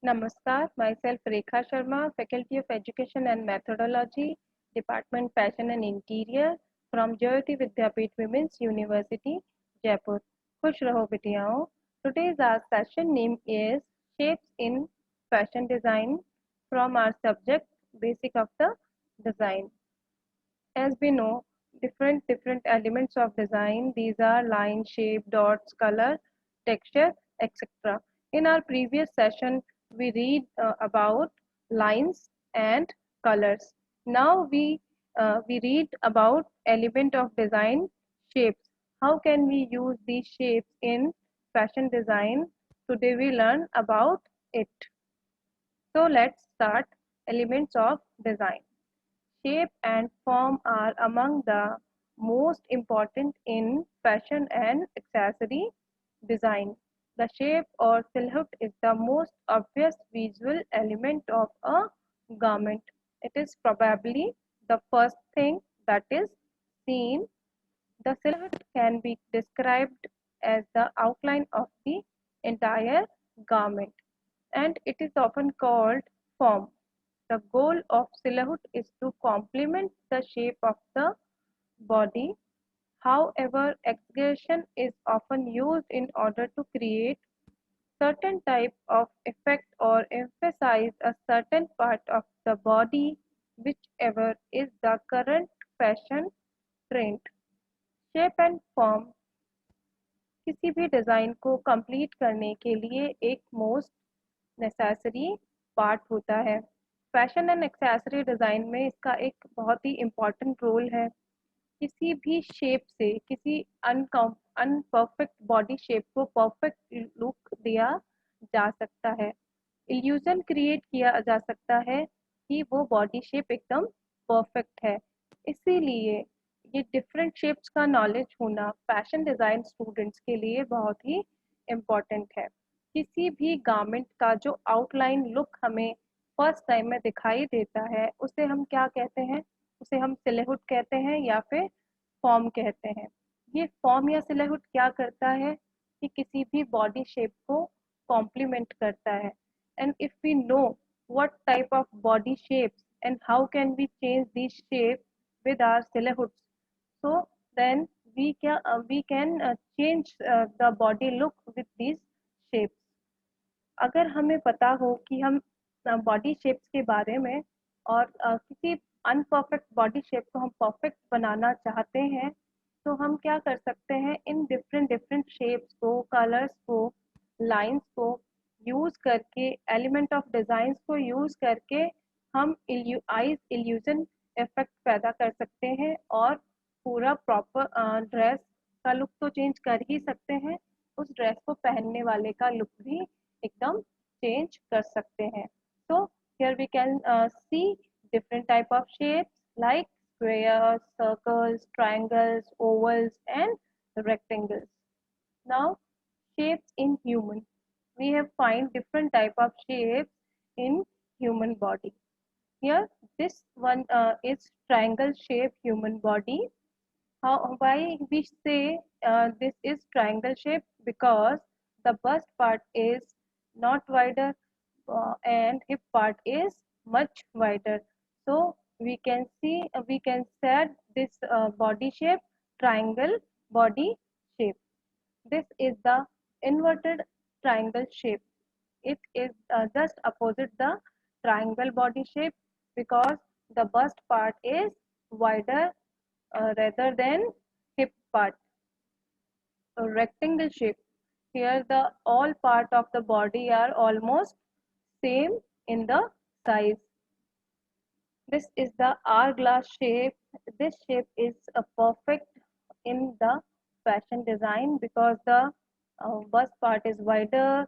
Namaskar, myself Rekha Sharma, Faculty of Education and Methodology, Department Fashion and Interior from Jyoti Vidyapeeth Women's University, Jaipur. खुश रहो बिटियाओं. Today's our session name is Shapes in Fashion Design from our subject Basic of the Design. As we know, different elements of design. These are line, shape, dots, color, texture, etc. In our previous session, we read about lines and colors. Now we read about element of design, shapes. How can we use these shapes in fashion design? Today we learn about it. So let's start elements of design. Shape and form are among the most important in fashion and accessory design. The shape or silhouette is the most obvious visual element of a garment. It is probably the first thing that is seen. The silhouette can be described as the outline of the entire garment, and it is often called form. The goal of silhouette is to complement the shape of the body. However, exaggeration is often used in order to create certain type of effect or emphasize a certain part of the body, whichever is the current fashion trend. Shape and form किसी भी design को complete करने के लिए एक most necessary part होता है. Fashion and accessory design में इसका एक बहुत ही इम्पॉर्टेंट रोल है. किसी भी शेप से किसी अनपरफेक्ट बॉडी शेप को परफेक्ट लुक दिया जा सकता है. इल्यूजन क्रिएट किया जा सकता है कि वो बॉडी शेप एकदम परफेक्ट है. इसीलिए ये डिफरेंट शेप्स का नॉलेज होना फैशन डिज़ाइन स्टूडेंट्स के लिए बहुत ही इम्पॉर्टेंट है. किसी भी गारमेंट का जो आउटलाइन लुक हमें फर्स्ट टाइम में दिखाई देता है उसे हम क्या कहते हैं? उसे हम सिलहुट कहते हैं या फिर फॉर्म कहते हैं. ये फॉर्म या सिलहुट क्या करता है कि किसी भी बॉडी शेप को कॉम्प्लीमेंट करता है. And if we know what type of body shapes and how can we change these shapes with our silhouettes, so then we can change the body look with these shapes. अगर हमें पता हो कि हम body shapes के बारे में और किसी अनपरफेक्ट बॉडी शेप को हम परफेक्ट बनाना चाहते हैं तो हम क्या कर सकते हैं? इन डिफरेंट डिफरेंट शेप्स को, कलर्स को, लाइंस को यूज करके, एलिमेंट ऑफ डिजाइन को यूज करके हम आइज इल्यूजन इफेक्ट पैदा कर सकते हैं और पूरा प्रॉपर ड्रेस का लुक तो चेंज कर ही सकते हैं, उस ड्रेस को पहनने वाले का लुक भी एकदम चेंज कर सकते हैं. So here we can see different type of shapes like squares, circles, triangles, ovals and rectangles. Now shapes in human. We have find different type of shapes in human body. Here this one is triangle shape human body. Why we say this is triangle shape? Because the bust part is not wider and hip part is much wider. So we can set this body shape triangle body shape. This is the inverted triangle shape. It is just opposite the triangle body shape because the bust part is wider rather than hip part. A rectangle shape. Here the all part of the body are almost same in the size. This is the hourglass shape. This shape is a perfect in the fashion design because the bust part is wider,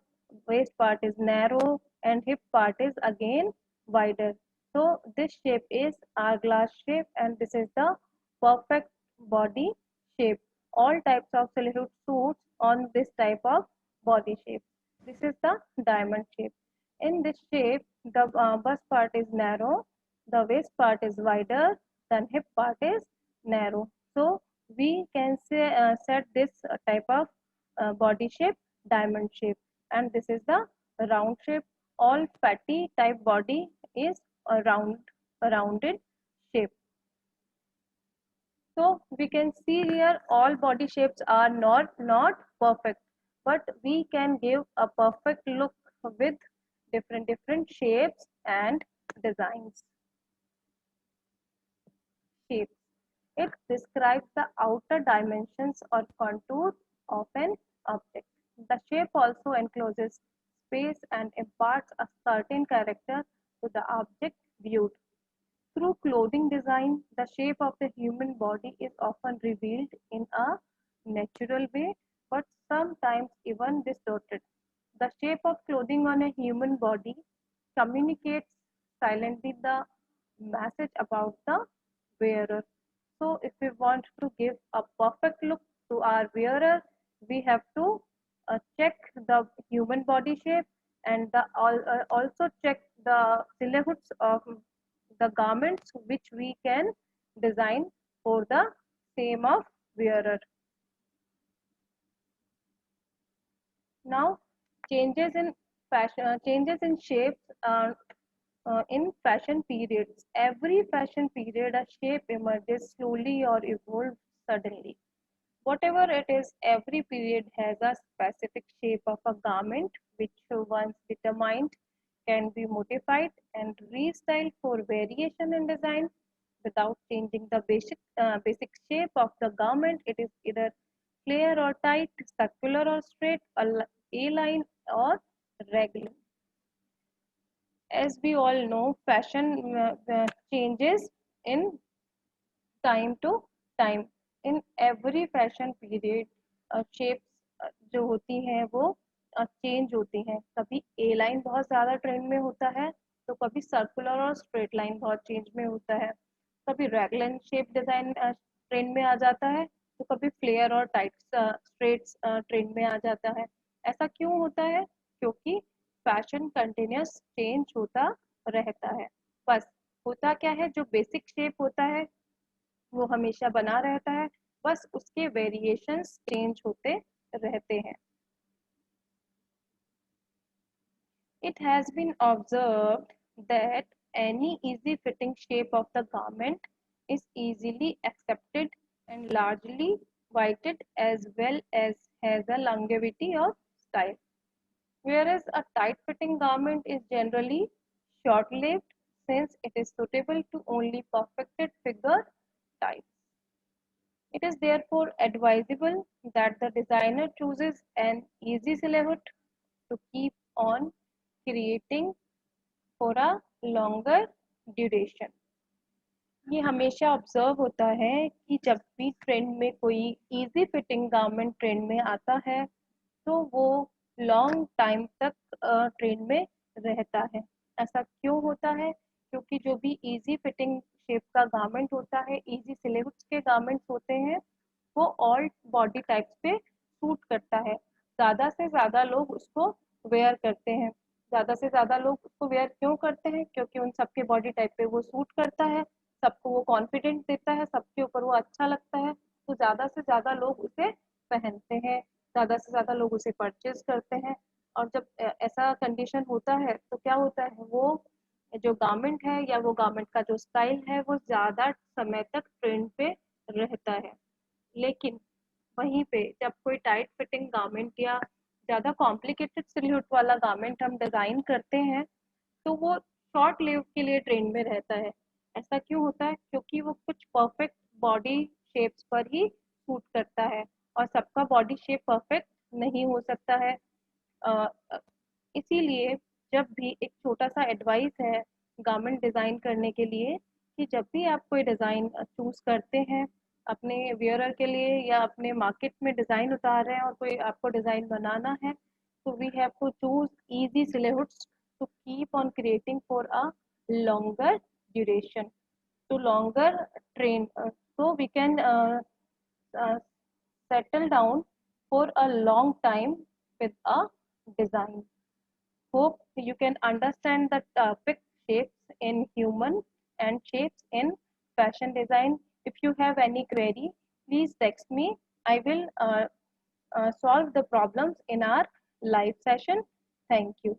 waist part is narrow and hip part is again wider. So this shape is hourglass shape and this is the perfect body shape. All types of silhouette suits on this type of body shape. This is the diamond shape. In this shape, the bust part is narrow, the waist part is wider, then hip part is narrow. So we can say set this type of body shape diamond shape, and this is the round shape. all fatty type body is a rounded shape. So we can see here all body shapes are not perfect, but we can give a perfect look with different shapes and designs. Shapes. It describes the outer dimensions or contours of an object. The shape also encloses space and imparts a certain character to the object viewed. Through clothing design, the shape of the human body is often revealed in a natural way, but sometimes even distorted. The shape of clothing on a human body communicates silently the message about the wearer. So, if we want to give a perfect look to our wearer, we have to check the human body shape and also check the silhouettes of the garments which we can design for the same of wearer. Now, changes in changes in shapes in fashion periods. Every fashion period, a shape emerges slowly or evolves suddenly. Whatever it is, every period has a specific shape of a garment which once determined can be modified and restyled for variation in design without changing the basic shape of the garment. It is either flare or tight, circular or straight, A-line or regular. As we all know, fashion changes in time to time. In every fashion period shapes जो होती हैं वो change होती हैं. कभी ए line बहुत ज़्यादा trend में होता है, तो कभी सर्कुलर और स्ट्रेट लाइन बहुत चेंज में होता है. कभी रैगलन शेप डिज़ाइन ट्रेंड में आ जाता है, तो कभी फ्लेयर और टाइट स्ट्रेट्स ट्रेंड में आ जाता है. ऐसा क्यों होता है? क्योंकि फैशन कंटिन्यूस चेंज होता रहता है. बस होता क्या है, जो बेसिक शेप होता है वो हमेशा बना रहता है, बस उसके वेरिएशंस चेंज होते रहते हैं. It has been observed that any easy fitting shape of the garment is easily accepted and largely weighted as well as has a longevity of style. Whereas a tight fitting garment is generally short lived since it is suitable to only perfected figure types. It is therefore advisable that the designer chooses an easy silhouette to keep on creating for a longer duration. ये हमेशा observe होता है कि जब भी trend में कोई easy fitting garment trend में आता है, तो वो लॉन्ग टाइम तक ट्रेंड में रहता है. ऐसा क्यों होता है? क्योंकि जो भी इजी फिटिंग शेप का गारमेंट होता है, इजी सिलेबस के गारमेंट्स होते हैं, वो ऑल बॉडी टाइप्स पे सूट करता है. ज़्यादा से ज़्यादा लोग उसको वेयर करते हैं. ज़्यादा से ज़्यादा लोग उसको वेयर क्यों करते हैं? क्योंकि उन सबके बॉडी टाइप पे वो सूट करता है, सबको वो कॉन्फिडेंस देता है, सबके ऊपर वो अच्छा लगता है, तो ज़्यादा से ज़्यादा लोग उसे पहनते हैं, ज़्यादा से ज़्यादा लोग उसे परचेज करते हैं. और जब ऐसा कंडीशन होता है, तो क्या होता है, वो जो गारमेंट है या वो गारमेंट का जो स्टाइल है वो ज़्यादा समय तक ट्रेंड पे रहता है. लेकिन वहीं पे जब कोई टाइट फिटिंग गारमेंट या ज़्यादा कॉम्प्लिकेटेड सिल्हूट वाला गारमेंट हम डिज़ाइन करते हैं, तो वो शॉर्ट लिव के लिए ट्रेंड में रहता है. ऐसा क्यों होता है? क्योंकि वो कुछ परफेक्ट बॉडी शेप्स पर ही सूट करता है, और सबका बॉडी शेप परफेक्ट नहीं हो सकता है. अ, इसीलिए जब भी एक छोटा सा एडवाइस है गारमेंट डिज़ाइन करने के लिए, कि जब भी आप कोई डिज़ाइन चूज़ करते हैं अपने वियरर के लिए या अपने मार्केट में डिज़ाइन उतार रहे हैं और कोई आपको डिज़ाइन बनाना है, तो we have to choose easy silhouettes to keep on creating for a longer duration, to longer train, so we can uh, settle down for a long time with a design. Hope you can understand the topic shapes in human and shapes in fashion design. If you have any query, please text me. I will solve the problems in our live session. Thank you.